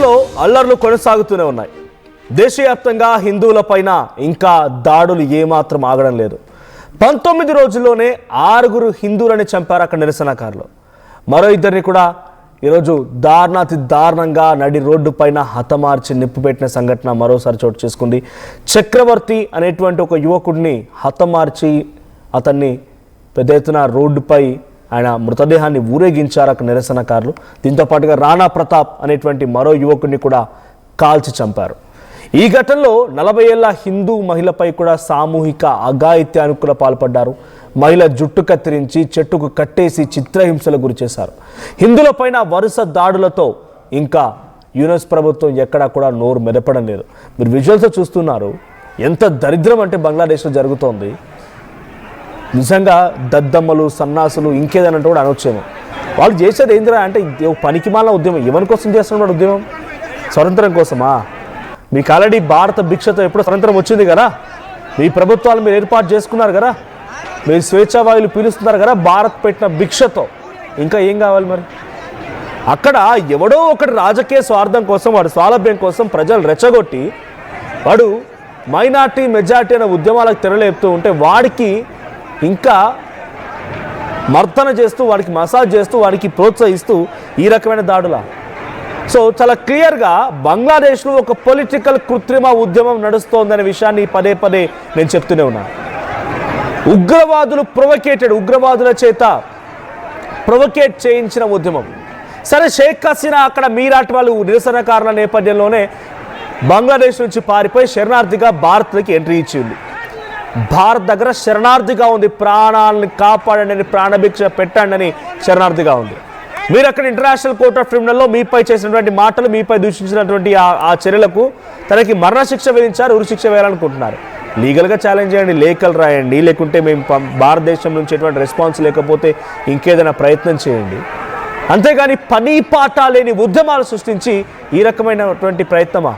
బంగ్లాదేశ్లో అల్లర్లు కొనసాగుతూనే ఉన్నాయి. దేశవ్యాప్తంగా హిందువులపైన ఇంకా దాడులు ఏమాత్రం ఆగడం లేదు. 19 రోజుల్లోనే 6 హిందువులని చంపారు అక్కడ నిరసనకారులు. మరో ఇద్దరిని కూడా ఈరోజు దారుణాతి దారుణంగా నడి రోడ్డు పైన హతమార్చి నిప్పుపెట్టిన సంఘటన మరోసారి చోటు చేసుకుంది. చక్రవర్తి అనేటువంటి ఒక యువకుడిని హతమార్చి అతన్ని పెద్ద ఎత్తున రోడ్డుపై ఆయన మృతదేహాన్ని ఊరేగించారు అక్కడ నిరసనకారులు. దీంతో పాటుగా రాణా ప్రతాప్ అనేటువంటి మరో యువకుడిని కూడా కాల్చి చంపారు. ఈ ఘటనలో 40 ఏళ్ల హిందూ మహిళపై కూడా సామూహిక అఘాయిత్యానికి పాల్పడ్డారు. మహిళ జుట్టు కత్తిరించి చెట్టుకు కట్టేసి చిత్రహింసలకు గురి చేశారు. హిందువులపైన వరుస దాడులతో ఇంకా యుఎస్ ప్రభుత్వం ఎక్కడా కూడా నోరు మెదపడం లేదు. మీరు విజువల్స్ చూస్తున్నారు. ఎంత దరిద్రం అంటే బంగ్లాదేశ్లో జరుగుతోంది. నిజంగా దద్దమ్మలు సన్నాసులు ఇంకేదైనా కూడా అనొచ్చేమో. వాళ్ళు చేసేది ఏందిరా అంటే పనికిమాల ఉద్యమం. ఎవరి కోసం చేస్తున్నాడు ఉద్యమం? స్వతంత్రం కోసమా? మీకు ఆల్రెడీ భారత భిక్షతో ఎప్పుడు స్వతంత్రం వచ్చింది కదా, మీ ప్రభుత్వాలు మీరు ఏర్పాటు చేసుకున్నారు కదా, మీరు స్వేచ్ఛావాయులు పీలుస్తున్నారు కదా భారత్ పెట్టిన భిక్షతో. ఇంకా ఏం కావాలి మరి? అక్కడ ఎవడో ఒకటి రాజకీయ స్వార్థం కోసం, వాడు స్వాలభ్యం కోసం ప్రజలు రెచ్చగొట్టి వాడు మైనార్టీ మెజార్టీ అనే ఉద్యమాలకు తెరలేపుతూ ఉంటే వాడికి ఇంకా మర్దన చేస్తూ, వాడికి మసాజ్ చేస్తూ, వాడికి ప్రోత్సహిస్తూ ఈ రకమైన దాడుల. సో చాలా క్లియర్గా బంగ్లాదేశ్లో ఒక పొలిటికల్ కృత్రిమ ఉద్యమం నడుస్తోందనే విషయాన్ని పదే పదే నేను చెప్తూనే ఉన్నాను. ఉగ్రవాదుల చేత ప్రొవకేట్ చేయించిన ఉద్యమం. సరే, షేక్ హసీనా అక్కడ మీరాట్ వాళ్ళు నిరసనకారుల నేపథ్యంలోనే బంగ్లాదేశ్ నుంచి పారిపోయి శరణార్థిగా భారత్లోకి ఎంట్రీ ఇచ్చింది. భారత్ దగ్గర శరణార్థిగా ఉంది. ప్రాణాలను కాపాడండి, ప్రాణభిక్ష పెట్టండి అని శరణార్థిగా ఉంది. మీరు అక్కడ ఇంటర్నేషనల్ కోర్ట్ ఆఫ్ క్రిమినల్లో మీపై చేసినటువంటి మాటలు, మీపై దూషించినటువంటి ఆ చర్యలకు తనకి మరణశిక్ష విధించారు, ఉరిశిక్ష వేయాలనుకుంటున్నారు. లీగల్గా ఛాలెంజ్ చేయండి, లేఖలు రాయండి, లేకుంటే మేము భారతదేశం నుంచి ఎటువంటి రెస్పాన్స్ లేకపోతే ఇంకేదైనా ప్రయత్నం చేయండి. అంతేగాని పని పాట లేని ఉద్యమాలు సృష్టించి ఈ రకమైనటువంటి ప్రయత్నమా?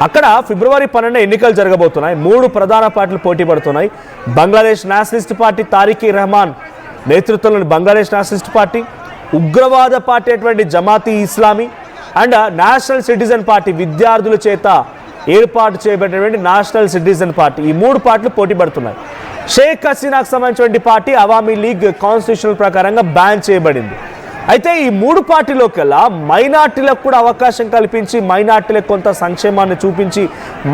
అక్కడ ఫిబ్రవరి 12 ఎన్నికలు జరగబోతున్నాయి. 3 ప్రధాన పార్టీలు పోటీ పడుతున్నాయి. బంగ్లాదేశ్ నేషనలిస్ట్ పార్టీ తారిక్ రెహమాన్ నేతృత్వంలోని బంగ్లాదేశ్ నేషనలిస్ట్ పార్టీ, ఉగ్రవాద పార్టీ అటువంటి Jamaat Islami and national citizen party, విద్యార్థుల చేత ఏర్పాటు చేయబడినటువంటి నేషనల్ సిటిజన్ పార్టీ. ఈ 3 పార్టీలు పోటీ పడుతున్నాయి. షేక్ హసీనాకు సంబంధించినటువంటి పార్టీ అవామీ లీగ్ కాన్స్టిట్యూషనల్ ప్రకారంగా బ్యాన్ చేయబడింది. అయితే ఈ 3 పార్టీలోకెల్లా మైనార్టీలకు కూడా అవకాశం కల్పించి, మైనార్టీలకు కొంత సంక్షేమాన్ని చూపించి,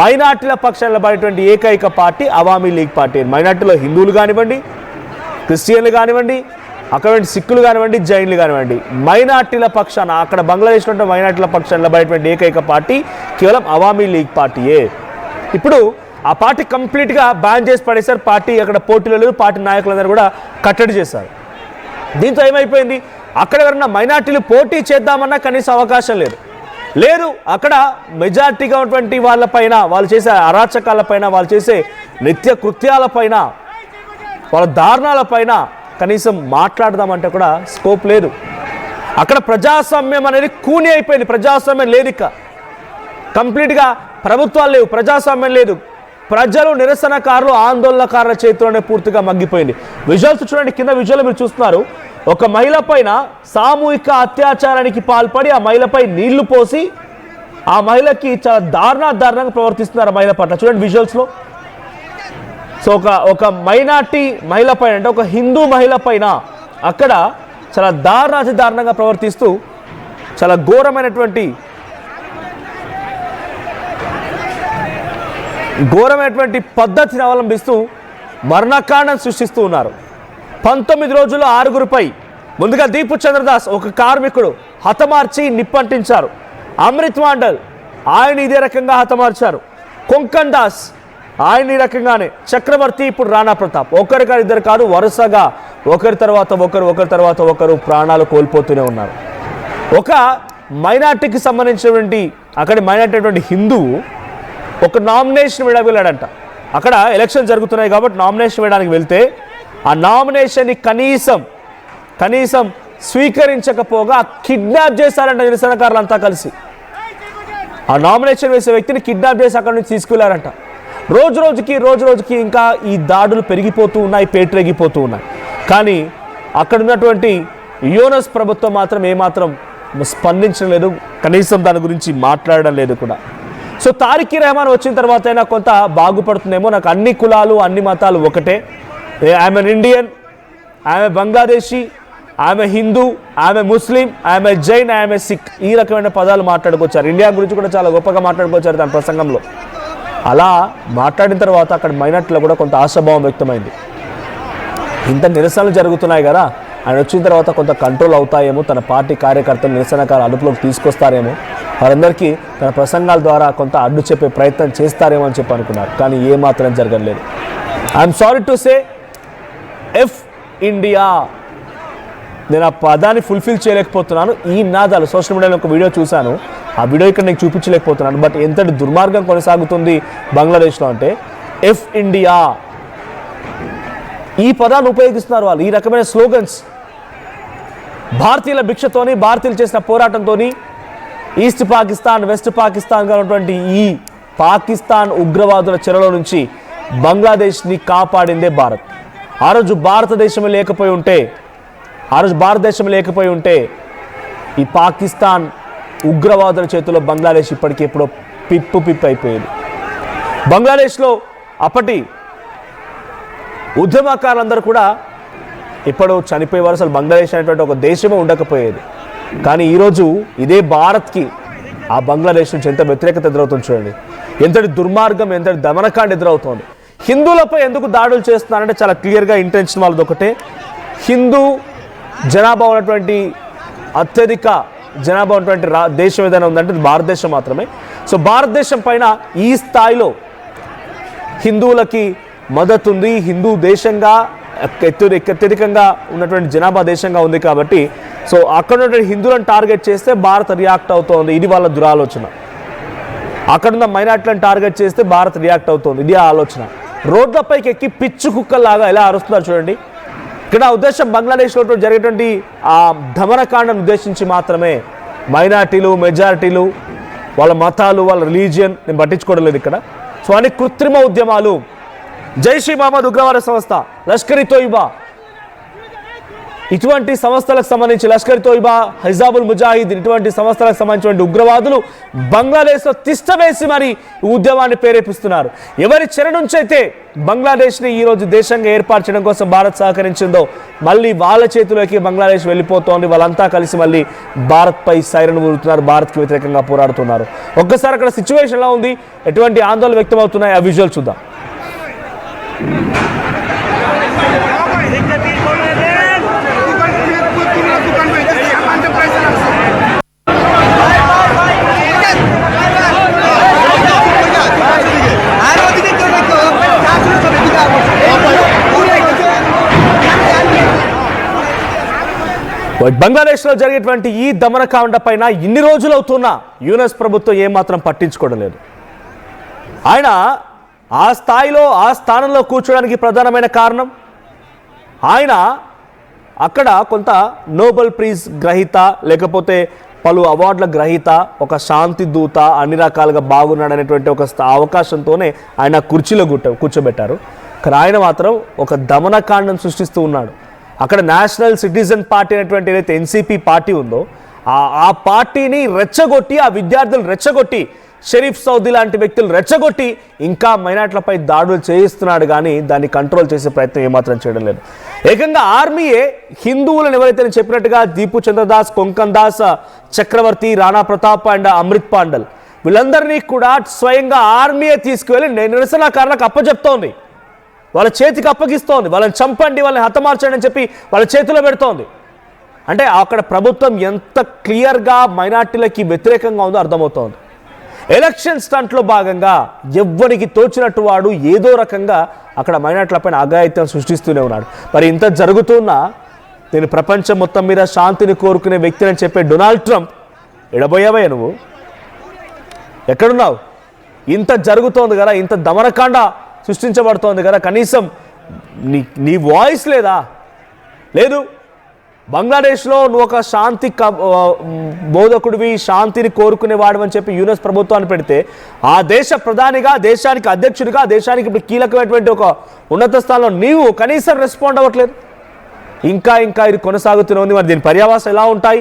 మైనార్టీల పక్షాన నిలబడేటువంటి ఏకైక పార్టీ అవామీ లీగ్ పార్టీ. మైనార్టీలో హిందువులు కానివ్వండి, క్రిస్టియన్లు కానివ్వండి, అక్కడ సిక్కులు కానివ్వండి, జైన్లు కానివ్వండి, మైనార్టీల పక్షాన అక్కడ బంగ్లాదేశ్లో ఉంటే మైనార్టీల పక్షాన నిలబడేటువంటి ఏకైక పార్టీ కేవలం అవామీ లీగ్ పార్టీయే. ఇప్పుడు ఆ పార్టీ కంప్లీట్గా బ్యాన్ చేసి పడేశారు. పార్టీ అక్కడ పోటీలో లేదు. పార్టీ నాయకులందరూ కూడా కట్టడి చేశారు. దీంతో ఏమైపోయింది? అక్కడ ఎవరన్నా మైనార్టీలు పోటీ చేద్దామన్నా కనీసం అవకాశం లేదు. అక్కడ మెజార్టీగా ఉన్నటువంటి వాళ్ళపైన, వాళ్ళు చేసే అరాచకాలపైన, వాళ్ళు చేసే నిత్య కృత్యాలపైన, వాళ్ళ దారుణాలపైన కనీసం మాట్లాడదామంటే కూడా స్కోప్ లేదు. అక్కడ ప్రజాస్వామ్యం అనేది కూని అయిపోయింది. ప్రజాస్వామ్యం లేదు. ఇక కంప్లీట్గా ప్రభుత్వాలు లేవు, ప్రజాస్వామ్యం లేదు. ప్రజలు, నిరసనకారులు, ఆందోళనకారుల చేతిలోనే పూర్తిగా మగ్గిపోయింది. విజువల్స్ చూడండి, కింద విజువల్ మీరు చూస్తున్నారు. ఒక మహిళ పైన సామూహిక అత్యాచారానికి పాల్పడి ఆ మహిళపై నీళ్లు పోసి ఆ మహిళకి చాలా దారుణంగా ప్రవర్తిస్తున్నారు ఆ మహిళ పట్ల. చూడండి విజువల్స్లో. సో ఒక మైనార్టీ మహిళ పైన, అంటే ఒక హిందూ మహిళ పైన అక్కడ చాలా దారుణంగా ప్రవర్తిస్తూ చాలా ఘోరమైనటువంటి పద్ధతిని అవలంబిస్తూ మరణకాండం సృష్టిస్తూ ఉన్నారు. 19 రోజుల్లో 6పై ముందుగా దీపు చంద్రదాస్ ఒక కార్మికుడు హతమార్చి నిప్పంటించారు. అమృత్ మాండల్ ఆయన ఇదే రకంగా హతమార్చారు. కొంకన్ దాస్ ఆయన ఈ రకంగానే. చక్రవర్తి, ఇప్పుడు రాణా ప్రతాప్. ఒకరి కాదు, ఇద్దరు కాదు, వరుసగా ఒకరి తర్వాత ఒకరు ప్రాణాలు కోల్పోతూనే ఉన్నారు. ఒక మైనార్టీకి సంబంధించినటువంటి అక్కడ మైనార్టీ అటువంటి హిందువు ఒక నామినేషన్ వేయడాడంట. అక్కడ ఎలక్షన్ జరుగుతున్నాయి కాబట్టి నామినేషన్ వేయడానికి వెళ్తే ఆ నామినేషన్ని కనీసం స్వీకరించకపోగా కిడ్నాప్ చేశారంట నిరసనకారులంతా కలిసి. ఆ నామినేషన్ వేసే వ్యక్తిని కిడ్నాప్ చేసి అక్కడి నుంచి తీసుకెళ్లారంట. రోజు రోజుకి ఇంకా ఈ దాడులు పెరిగిపోతూ ఉన్నాయి, పేటరేగిపోతూ ఉన్నాయి. కానీ అక్కడ ఉన్నటువంటి యుఎస్ ప్రభుత్వం మాత్రం ఏమాత్రం స్పందించడం లేదు, కనీసం దాని గురించి మాట్లాడడం లేదు కూడా. సో తారిక్ రెహమాన్ వచ్చిన తర్వాత అయినా కొంత బాగుపడుతుందేమో. నాకు అన్ని కులాలు అన్ని మతాలు ఒకటే, I'm N Indian, I'm a Bangladeshi, ఆమె హిందూ, ఆమె ముస్లిం, ఆమె జైన్, ఆమె సిక్, ఈ రకమైన పదాలు మాట్లాడుకొచ్చారు. ఇండియా గురించి కూడా చాలా గొప్పగా మాట్లాడుకొచ్చారు తన ప్రసంగంలో. అలా మాట్లాడిన తర్వాత అక్కడ మైనార్టీలో కూడా కొంత ఆశాభావం వ్యక్తమైంది. ఇంత నిరసనలు జరుగుతున్నాయి కదా, ఆయన వచ్చిన తర్వాత కొంత కంట్రోల్ అవుతాయేమో, తన పార్టీ కార్యకర్తలు నిరసనకారు అదుపులోకి తీసుకొస్తారేమో, వారందరికీ తన ప్రసంగాల ద్వారా కొంత అడ్డు చెప్పే ప్రయత్నం చేస్తారేమో అని చెప్పి అనుకున్నారు. కానీ ఏమాత్రం జరగలేదు. I'm sorry to say F India, నేను ఆ పదాన్ని ఫుల్ఫిల్ చేయలేకపోతున్నాను. ఈ నినాదాలు సోషల్ మీడియాలో ఒక వీడియో చూశాను, ఆ వీడియో ఇక్కడ నేను చూపించలేకపోతున్నాను. బట్ ఎంతటి దుర్మార్గం కొనసాగుతుంది బంగ్లాదేశ్లో అంటే ఎఫ్ ఇండియా, ఈ పదాన్ని ఉపయోగిస్తున్నారు వాళ్ళు. ఈ రకమైన స్లోగన్స్ భారతీయుల భిక్షతోని, భారతీయులు చేసిన పోరాటంతో ఈస్ట్ పాకిస్తాన్, వెస్ట్ పాకిస్తాన్గా ఉన్నటువంటి ఈ పాకిస్తాన్ ఉగ్రవాదుల చెరలో నుంచి బంగ్లాదేశ్ని కాపాడిందే భారత్. ఆ రోజు భారతదేశం లేకపోయి ఉంటే ఈ పాకిస్తాన్ ఉగ్రవాదుల చేతుల్లో బంగ్లాదేశ్ ఇప్పటికీ ఎప్పుడో పిప్పు అయిపోయేది. బంగ్లాదేశ్లో అప్పటి ఉద్యమకారులందరూ కూడా ఇప్పుడు చనిపోయేవారు. అసలు బంగ్లాదేశ్ అనేటువంటి ఒక దేశమే ఉండకపోయేది. కానీ ఈరోజు ఇదే భారత్కి ఆ బంగ్లాదేశ్ నుంచి ఎంత వ్యతిరేకత ఎదురవుతుంది చూడండి, ఎంతటి దుర్మార్గం, ఎంతటి దమనకాండ ఎదురవుతోంది. హిందువులపై ఎందుకు దాడులు చేస్తున్నారంటే చాలా క్లియర్గా ఇంటెన్షన్ వాళ్ళది ఒకటే. హిందూ జనాభా ఉన్నటువంటి అత్యధిక జనాభా ఉన్నటువంటి దేశం ఏదైనా ఉందంటే భారతదేశం మాత్రమే. సో భారతదేశం పైన ఈ స్థాయిలో హిందువులకి మద్దతు ఉంది, హిందూ దేశంగా అత్యధికంగా ఉన్నటువంటి జనాభా దేశంగా ఉంది కాబట్టి సో అక్కడ ఉన్నటువంటి హిందువులను టార్గెట్ చేస్తే భారత్ రియాక్ట్ అవుతోంది. ఇది వాళ్ళ దురాలోచన. అక్కడున్న మైనార్టీలను టార్గెట్ చేస్తే భారత్ రియాక్ట్ అవుతోంది, ఇది ఆలోచన. రోడ్లపైకి ఎక్కి పిచ్చు కుక్కల్లాగా ఎలా అరుస్తున్నారు చూడండి. ఇక్కడ ఉద్దేశం బంగ్లాదేశ్లో జరిగేటువంటి ఆ దమనకాండను ఉద్దేశించి మాత్రమే. మైనార్టీలు, మెజారిటీలు, వాళ్ళ మతాలు, వాళ్ళ రిలీజియన్ నేను పట్టించుకోవడం లేదు ఇక్కడ. సో అన్ని కృత్రిమ ఉద్యమాలు. జైష్ ఈ మహమ్మద్ ఉగ్రవాద సంస్థ, లష్కర్ ఇ తోయిబా, ఇటువంటి సంస్థలకు సంబంధించి లష్కర్ ఇ తోయిబా, హిజాబుల్ ముజాహిదీన్, ఇటువంటి సంస్థలకు సంబంధించినటువంటి ఉగ్రవాదులు బంగ్లాదేశ్లో తిష్టవేసి మరి ఉద్యమాన్ని ప్రేరేపిస్తున్నారు. ఎవరి చెర నుంచి అయితే బంగ్లాదేశ్ని ఈరోజు దేశంగా ఏర్పాటు చేయడం కోసం భారత్ సహకరించిందో మళ్ళీ వాళ్ళ చేతిలోకి బంగ్లాదేశ్ వెళ్ళిపోతోంది. వాళ్ళంతా కలిసి మళ్ళీ భారత్పై సైరన్ ఊరుతున్నారు, భారత్కి వ్యతిరేకంగా పోరాడుతున్నారు. ఒక్కసారి అక్కడ సిచ్యువేషన్ ఎలా ఉంది, ఎటువంటి ఆందోళన వ్యక్తమవుతున్నాయి, ఆ విజువల్ చూద్దాం. బంగ్లాదేశ్లో జరిగేటువంటి ఈ దమనకాండ పైన ఇన్ని రోజులు అవుతున్నా యూనస్ ప్రభుత్వం ఏమాత్రం పట్టించుకోవడం లేదు. ఆయన ఆ స్థాయిలో, ఆ స్థానంలో కూర్చోడానికి ప్రధానమైన కారణం ఆయన అక్కడ కొంత నోబెల్ ప్రైజ్ గ్రహీత, లేకపోతే పలు అవార్డుల గ్రహీత, ఒక శాంతి దూత, అన్ని రకాలుగా బాగున్నాడనేటువంటి ఒక అవకాశంతోనే ఆయన కుర్చీలో కూర్చోబెట్టారు. కానీ ఆయన మాత్రం ఒక దమనకాండం సృష్టిస్తూ ఉన్నాడు. అక్కడ నేషనల్ సిటిజన్ పార్టీ అనేటువంటి ఏదైతే ఎన్సీపీ పార్టీ ఉందో ఆ పార్టీని రెచ్చగొట్టి, ఆ విద్యార్థులు రెచ్చగొట్టి, షరీఫ్ సౌదీ లాంటి వ్యక్తులు రెచ్చగొట్టి ఇంకా మైనార్టీలపై దాడులు చేయిస్తున్నాడు. కానీ దాన్ని కంట్రోల్ చేసే ప్రయత్నం ఏమాత్రం చేయడం లేదు. ఏకంగా ఆర్మీయే హిందువులను ఎవరైతే నేను చెప్పినట్టుగా దీపు చంద్రదాస్, కొంకన్ దాస్, చక్రవర్తి, రాణా ప్రతాప్ అండ్ అమృత్ పాండల్, వీళ్ళందరినీ కూడా స్వయంగా ఆర్మీయే తీసుకువెళ్ళి నిరసనకారులకు అప్పచెప్తోంది, వాళ్ళ చేతికి అప్పగిస్తోంది. వాళ్ళని చంపండి, వాళ్ళని హతమార్చండి అని చెప్పి వాళ్ళ చేతిలో పెడుతోంది. అంటే అక్కడ ప్రభుత్వం ఎంత క్లియర్గా మైనార్టీలకి వ్యతిరేకంగా ఉందో అర్థమవుతోంది. ఎలక్షన్ స్టంట్లో భాగంగా ఎవ్వరికి తోచినట్టు వాడు ఏదో రకంగా అక్కడ మైనార్టీలపైన అఘాయిత్యం సృష్టిస్తూనే ఉన్నాడు. మరి ఇంత జరుగుతున్నా నేను ప్రపంచం మొత్తం మీద శాంతిని కోరుకునే వ్యక్తిని అని చెప్పే డొనాల్డ్ ట్రంప్, ఎడబోయావయ్యా నువ్వు, ఎక్కడున్నావు? ఇంత జరుగుతోంది కదా, ఇంత దమనకాండ సృష్టించబడుతోంది కదా, కనీసం నీ వాయిస్ లేదా? లేదు. బంగ్లాదేశ్లో నువ్వు ఒక శాంతి బోధకుడివి, శాంతిని కోరుకునేవాడు అని చెప్పి యూనస్ ప్రభుత్వాన్ని పెడితే ఆ దేశ ప్రధానిగా, దేశానికి అధ్యక్షుడిగా, దేశానికి ఇప్పుడు కీలకమైనటువంటి ఒక ఉన్నత స్థానంలో నీవు కనీసం రెస్పాండ్ అవ్వట్లేదు. ఇంకా ఇది కొనసాగుతూనే ఉంది. మరి దీని పర్యావాసం ఎలా ఉంటాయి?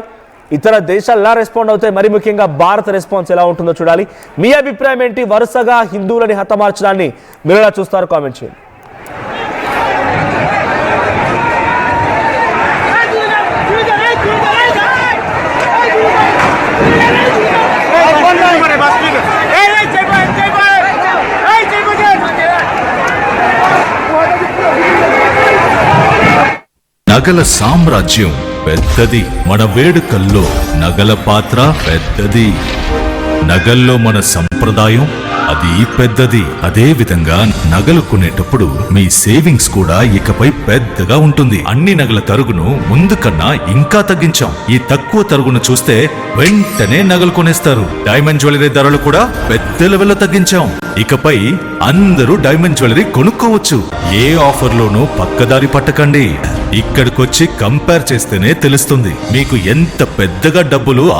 ఇతర దేశాలు ఎలా రెస్పాండ్ అవుతాయి, మరి ముఖ్యంగా భారత రెస్పాన్స్ ఎలా ఉంటుందో చూడాలి. మీ అభిప్రాయం ఏంటి? వరుసగా హిందువులని హతమార్చడాన్ని మీరు ఎలా చూస్తారు? కామెంట్ చేయండి. నగల సామ్రాజ్యం పెద్దది, మన వేడుకల్లో నగల పాత్ర పెద్దది. నగల్లో మన సంప్రదాయం అది పెద్దది. అదే విధంగా నగలు కొనేటప్పుడు మీ సేవింగ్స్ కూడా ఇకపై పెద్దగా ఉంటుంది. అన్ని నగల తరుగును ముందు కన్నా ఇంకా తగ్గించాం. ఈ తక్కువ తరుగును చూస్తే వెంటనే నగలు కొనేస్తారు. డైమండ్ జ్యువెలరీ ధరలు కూడా పెద్ద లెవెల్లో తగ్గించాం. ఇకపై అందరూ డైమండ్ జ్యువెలరీ కొనుక్కోవచ్చు. ఏ ఆఫర్లోనూ పక్కదారి పట్టకండి. ఇక్కడికొచ్చి కంపేర్ చేస్తేనే తెలుస్తుంది మీకు ఎంత పెద్దగా డబ్బులు